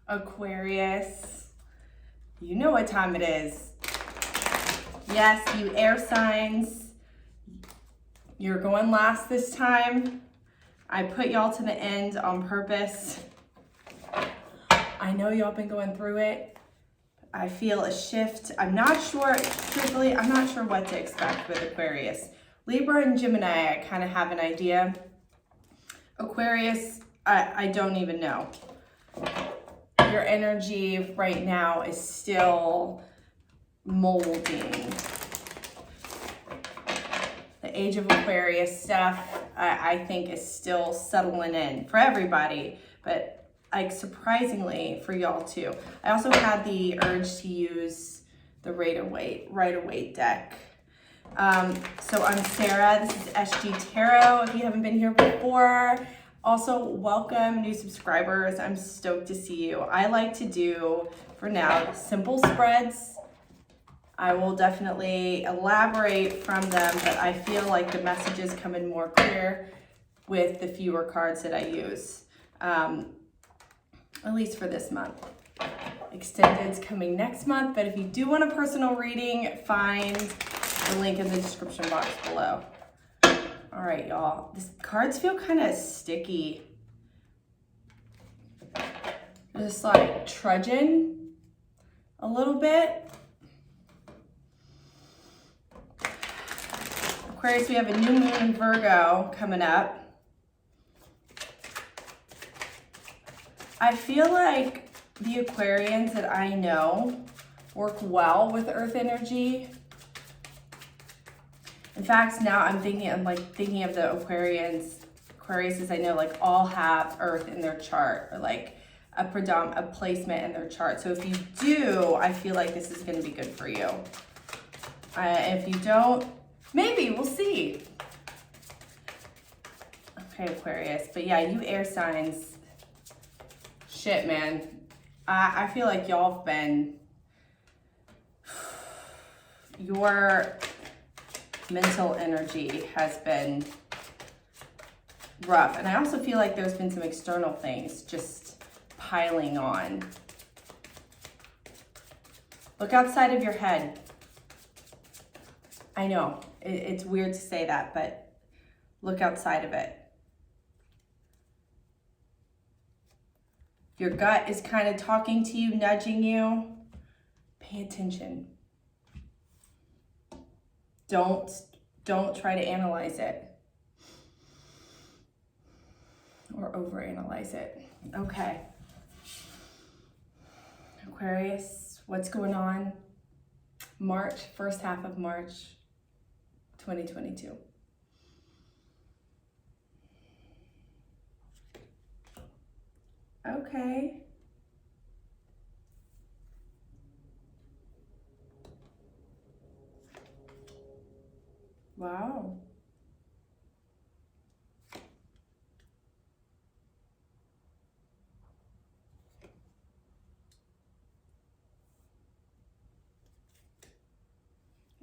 Aquarius, you know what time it is. Yes, you air signs, you're going last this time. I put y'all to the end on purpose. I know y'all been going through it. I feel a shift. I'm not sure, truthfully, I'm not sure what to expect with Aquarius. Libra and Gemini, I kind of have an idea. Aquarius, I don't even know. Your energy right now is still molding. The age of Aquarius stuff, I think, is still settling in for everybody, but like surprisingly for y'all too. I also had the urge to use the Rider-Waite deck. So I'm Sarah, this is SG Tarot, if you haven't been here before. Also, welcome new subscribers, I'm stoked to see you. I like to do, for now, simple spreads. I will definitely elaborate from them, but I feel like the messages come in more clear with the fewer cards that I use, at least for this month. Extended's coming next month, but if you do want a personal reading, find the link in the description box below. All right, y'all. These cards feel kind of sticky. Just like trudging a little bit. Aquarius, we have a new moon in Virgo coming up. I feel like the Aquarians that I know work well with Earth energy. In fact, now I'm thinking of the Aquariuses I know like all have Earth in their chart, or like a placement in their chart. So if you do, I feel like this is going to be good for you. If you don't, maybe, we'll see. Okay, Aquarius, but yeah, you air signs. Shit, man. I feel like y'all have been, your mental energy has been rough. And I also feel like there's been some external things just piling on. Look outside of your head. I know, it's weird to say that, but look outside of it. Your gut is kind of talking to you, nudging you. Pay attention. Don't try to analyze it or overanalyze it. Okay. Aquarius, what's going on? March, first half of March 2022. Okay. Wow.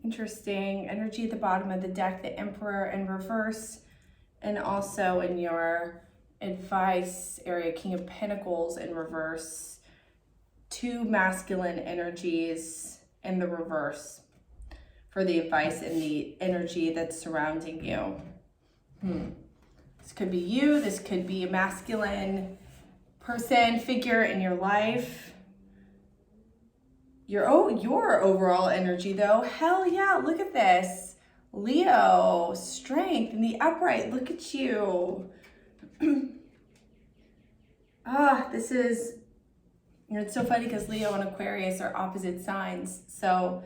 Interesting. Energy at the bottom of the deck, the Emperor in reverse, and also in your advice area, King of Pentacles in reverse. Two masculine energies in the reverse for the advice and the energy that's surrounding you. This could be you. This could be a masculine person, figure in your life. Your overall energy though, hell yeah, look at this. Leo, strength in the upright, look at you. This is, it's so funny because Leo and Aquarius are opposite signs. So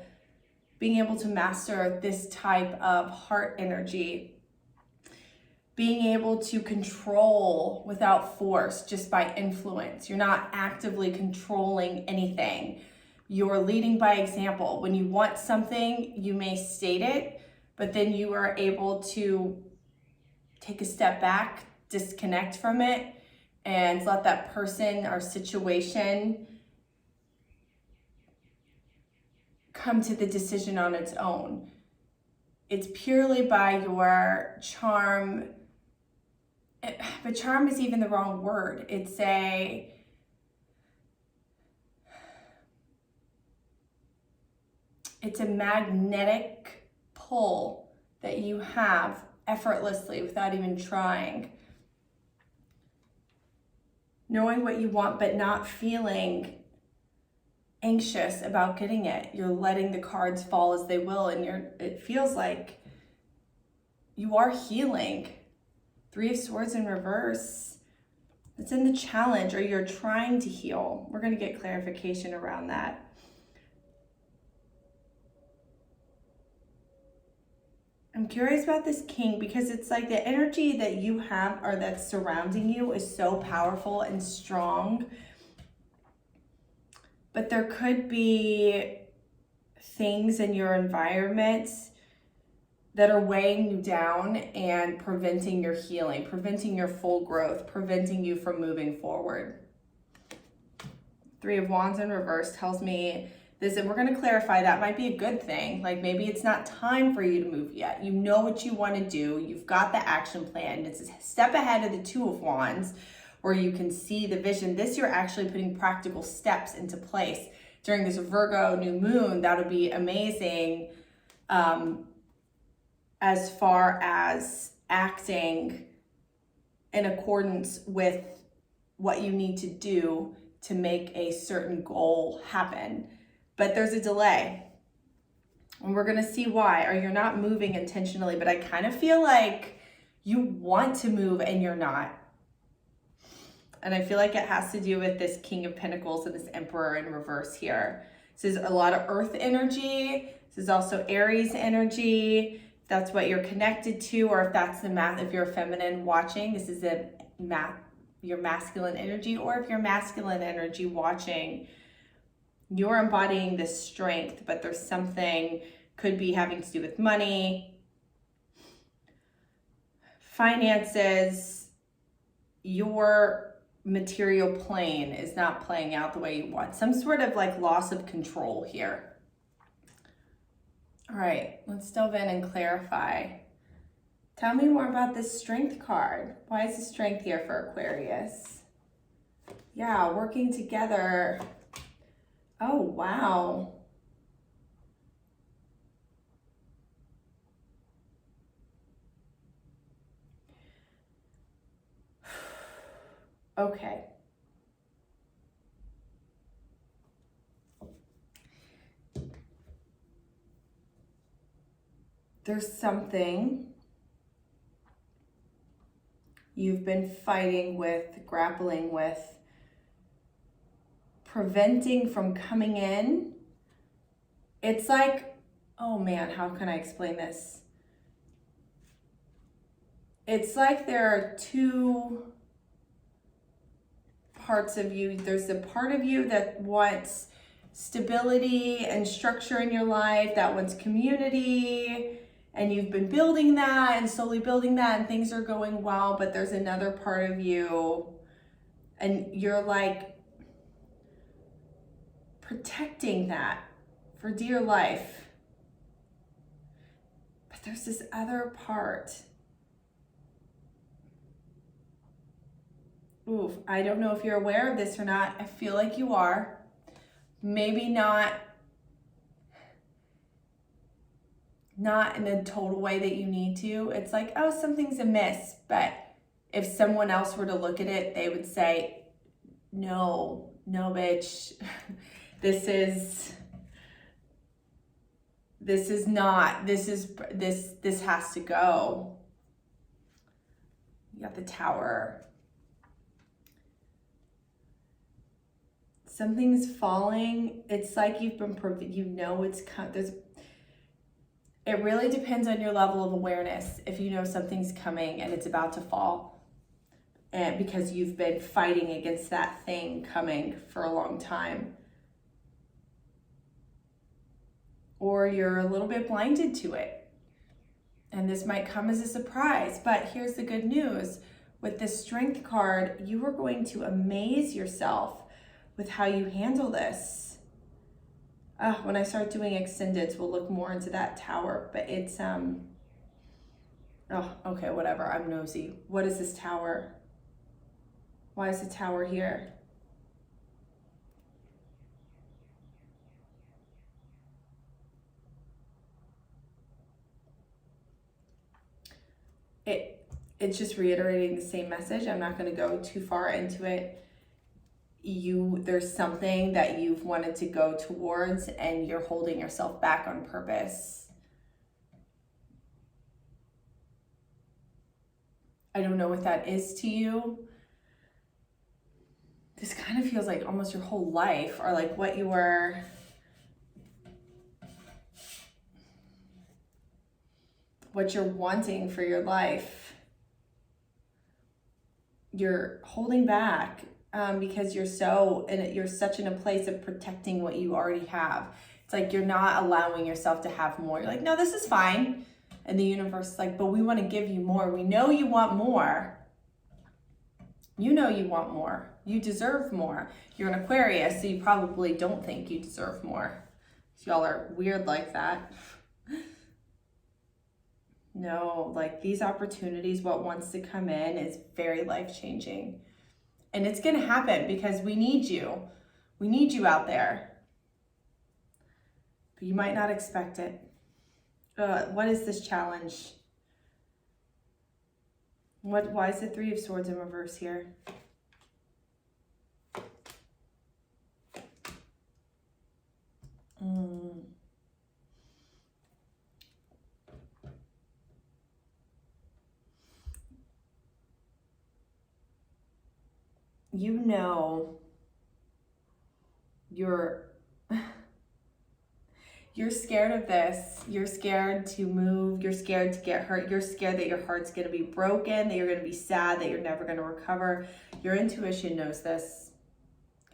being able to master this type of heart energy, being able to control without force, just by influence. You're not actively controlling anything. You're leading by example. When you want something, you may state it, but then you are able to take a step back, disconnect from it, and let that person or situation come to the decision on its own. It's purely by your charm, but charm is even the wrong word. It's a It's a magnetic pull that you have effortlessly without even trying. Knowing what you want, but not feeling anxious about getting it. You're letting the cards fall as they will, and it feels like you are healing. 3 of Swords in reverse. It's in the challenge, or you're trying to heal. We're going to get clarification around that. I'm curious about this King because it's like the energy that you have or that's surrounding you is so powerful and strong. But there could be things in your environment that are weighing you down and preventing your healing, preventing your full growth, preventing you from moving forward. 3 of Wands in reverse tells me this, and we're going to clarify that might be a good thing. Like maybe it's not time for you to move yet. You know what you want to do. You've got the action plan. It's a step ahead of the 2 of Wands where you can see the vision. This, you're actually putting practical steps into place. During this Virgo new moon, that would be amazing as far as acting in accordance with what you need to do to make a certain goal happen. But there's a delay, and we're gonna see why, or you're not moving intentionally, but I kind of feel like you want to move and you're not. And I feel like it has to do with this King of Pentacles and this Emperor in reverse here. This is a lot of earth energy. This is also Aries energy. If that's what you're connected to, or if that's the if you're a feminine watching, this is your masculine energy, or if you're masculine energy watching, you're embodying this strength, but there's something, could be having to do with money, finances, your material plane is not playing out the way you want. Some sort of like loss of control here. All right, let's delve in and clarify. Tell me more about this Strength card. Why is the Strength here for Aquarius? Yeah, working together. Oh, wow. Okay. There's something you've been fighting with, grappling with, preventing from coming in. It's like, oh man, how can I explain this? It's like there are 2 parts of you. There's the part of you that wants stability and structure in your life, that wants community, and you've been building that and slowly building that, and things are going well, but there's another part of you and you're like protecting that for dear life. But there's this other part. Oof, I don't know if you're aware of this or not. I feel like you are. Maybe not in the total way that you need to. It's like, oh, something's amiss. But if someone else were to look at it, they would say, no, bitch. This has to go. You got the Tower. Something's falling. It's like you've been, it really depends on your level of awareness. If you know something's coming and it's about to fall, and because you've been fighting against that thing coming for a long time, or you're a little bit blinded to it, and this might come as a surprise. But here's the good news. With this Strength card, you are going to amaze yourself with how you handle this. When I start doing extendeds, we'll look more into that Tower, but it's, okay, whatever, I'm nosy. What is this Tower? Why is the Tower here? it's just reiterating the same message. I'm not going to go too far into it. There's something that you've wanted to go towards and you're holding yourself back on purpose. I don't know what that is to you. This kind of feels like almost your whole life, or like what you're wanting for your life. You're holding back because you're such in a place of protecting what you already have. It's like you're not allowing yourself to have more. You're like, no, this is fine. And the universe is like, but we want to give you more. We know you want more. You know you want more. You deserve more. You're an Aquarius, so you probably don't think you deserve more. Y'all are weird like that. No, like these opportunities, what wants to come in is very life-changing. And it's going to happen because we need you. We need you out there. But you might not expect it. What is this challenge? Why is the Three of Swords in reverse here? You know you're scared of this. You're scared to move. You're scared to get hurt. You're scared that your heart's going to be broken, that you're going to be sad, that you're never going to recover. Your intuition knows this.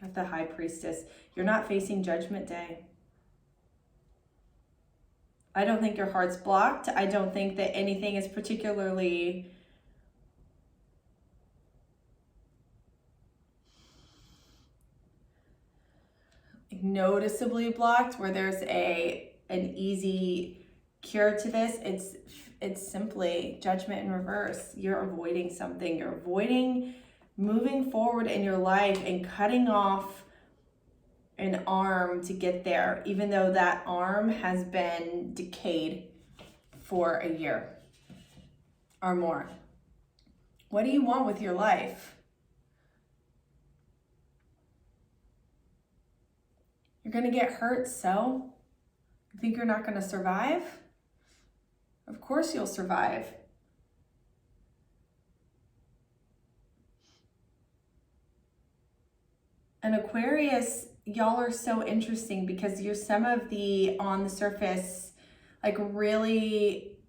Got the High Priestess. You're not facing Judgment Day. I don't think your heart's blocked. I don't think that anything is particularly noticeably blocked where there's an easy cure to this. It's simply judgment in reverse. You're avoiding something. You're avoiding moving forward in your life and cutting off an arm to get there, even though that arm has been decayed for a year or more. What do you want with your life? You're going to get hurt, so? You think you're not going to survive? Of course you'll survive. And Aquarius, y'all are so interesting because you're some of the, on the surface, like really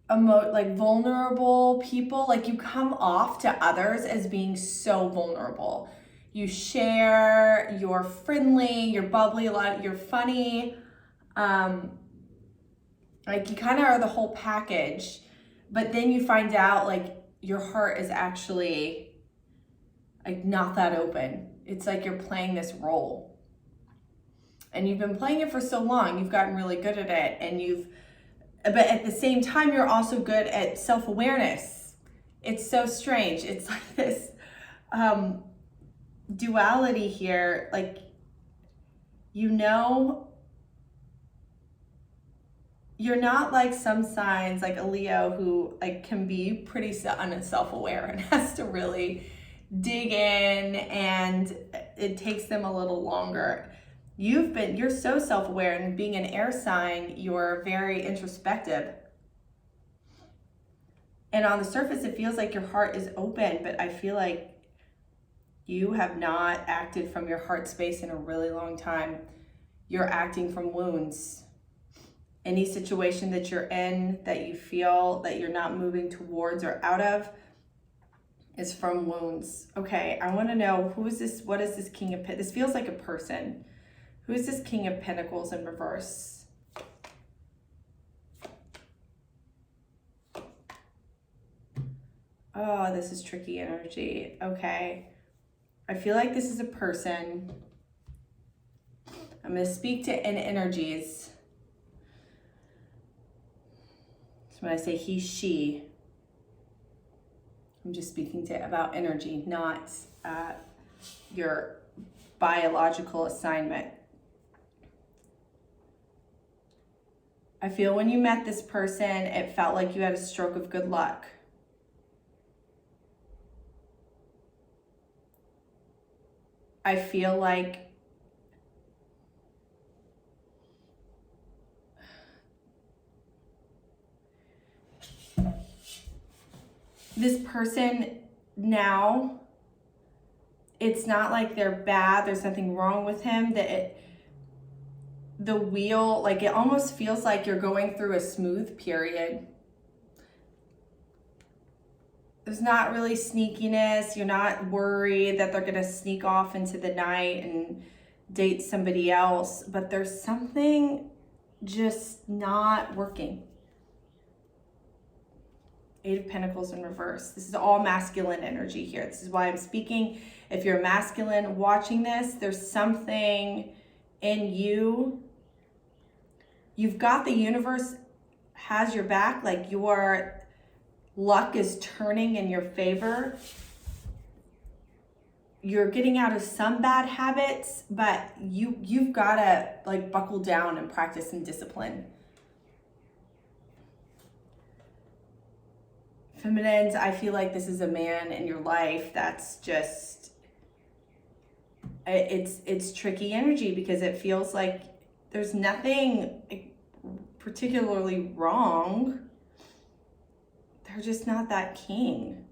vulnerable people. Like you come off to others as being so vulnerable. You share, you're friendly, you're bubbly, you're funny. Like you kind of are the whole package, but then you find out like your heart is actually like not that open. It's like you're playing this role. And you've been playing it for so long, you've gotten really good at it, but at the same time, you're also good at self-awareness. It's so strange. It's like this duality here, like, you're not like some signs like a Leo who like can be pretty self-aware and has to really dig in, and it takes them a little longer. You're so self-aware, and being an air sign, you're very introspective. And on the surface, it feels like your heart is open, but I feel like you have not acted from your heart space in a really long time. You're acting from wounds. Any situation that you're in that you feel that you're not moving towards or out of is from wounds. Okay, I want to know, who is this? What is this King of Pentacles? This feels like a person. Who is this King of Pentacles in reverse? Oh, this is tricky energy. Okay. I feel like this is a person. I'm going to speak to energies. So when I say he, she, I'm just speaking about energy, not your biological assignment. I feel when you met this person, it felt like you had a stroke of good luck. I feel like this person now, it's not like they're bad, there's nothing wrong with him, the wheel, like it almost feels like you're going through a smooth period. There's not really sneakiness. You're not worried that they're going to sneak off into the night and date somebody else, but there's something just not working. Eight of Pentacles in reverse. This is all masculine energy here. This is why I'm speaking. If you're masculine watching this, there's something in you. You've got the universe has your back, like your luck is turning in your favor. You're getting out of some bad habits, but you've got to like buckle down and practice some discipline. Feminines, I feel like this is a man in your life that's just, it's tricky energy because it feels like there's nothing particularly wrong. They're just not that king.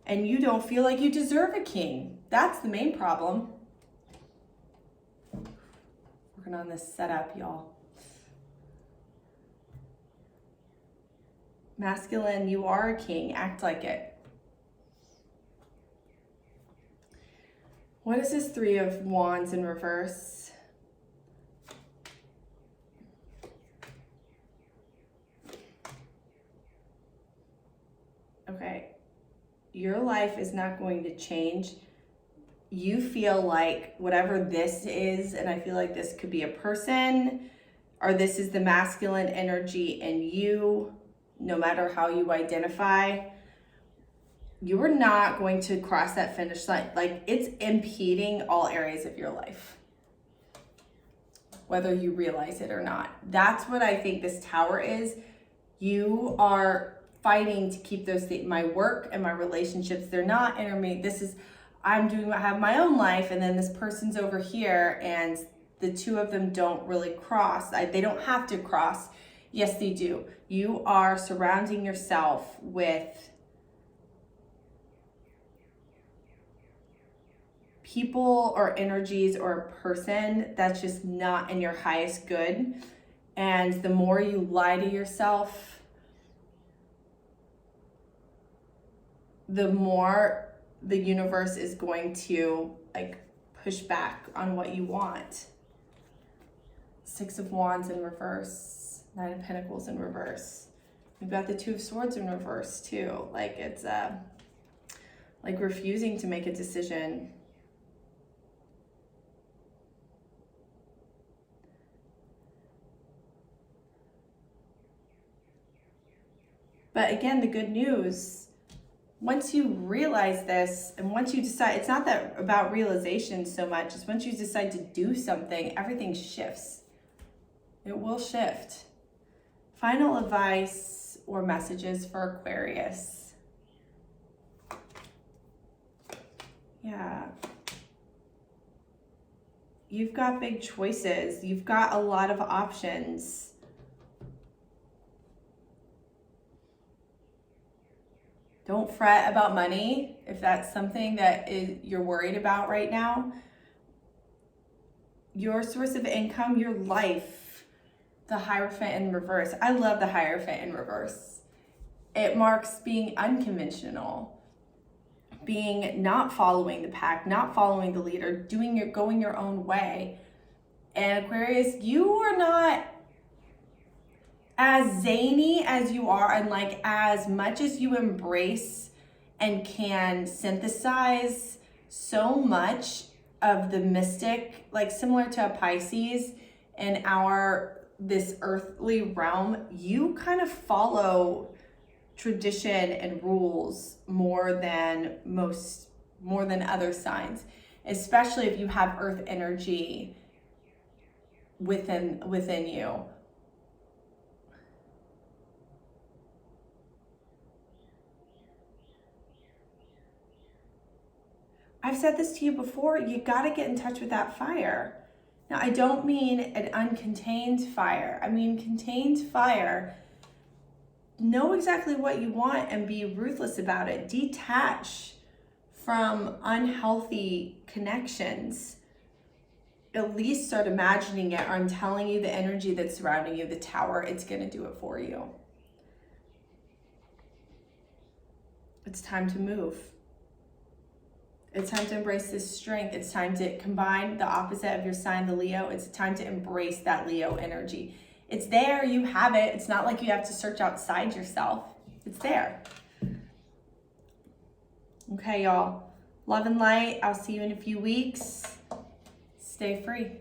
And you don't feel like you deserve a king. That's the main problem. Working on this setup, y'all. Masculine, you are a king. Act like it. What is this Three of Wands in reverse? Okay. Your life is not going to change. You feel like whatever this is, and I feel like this could be a person, or this is the masculine energy in you, no matter how you identify, you are not going to cross that finish line. Like, it's impeding all areas of your life, whether you realize it or not. That's what I think this Tower is. You are fighting to keep those things, my work and my relationships, they're not intermediate. This is, I have my own life, and then this person's over here, and the two of them don't really cross. They don't have to cross. Yes, they do. You are surrounding yourself with people or energies or a person that's just not in your highest good. And the more you lie to yourself, the more the universe is going to like push back on what you want. Six of Wands in reverse, Nine of Pentacles in reverse. We've got the Two of Swords in reverse too. Like, it's like refusing to make a decision. But again, the good news, once you realize this, and once you decide, it's not that about realization so much, it's once you decide to do something, everything shifts. It will shift. Final advice or messages for Aquarius. Yeah. You've got big choices. You've got a lot of options. Don't fret about money if that's something that you're worried about right now. Your source of income, your life, the Hierophant in reverse. I love the Hierophant in reverse. It marks being unconventional, being not following the pack, not following the leader, going your own way. And Aquarius, you are not as zany as you are, and like as much as you embrace and can synthesize so much of the mystic, like similar to a Pisces in this earthly realm, you kind of follow tradition and rules more than other signs, especially if you have earth energy within you. I've said this to you before, you got to get in touch with that fire. Now, I don't mean an uncontained fire. I mean contained fire. Know exactly what you want and be ruthless about it. Detach from unhealthy connections. At least start imagining it, or I'm telling you, the energy that's surrounding you, the tower, it's going to do it for you. It's time to move. It's time to embrace this strength. It's time to combine the opposite of your sign, the Leo. It's time to embrace that Leo energy. It's there, you have it. It's not like you have to search outside yourself. It's there. Okay, y'all. Love and light. I'll see you in a few weeks. Stay free.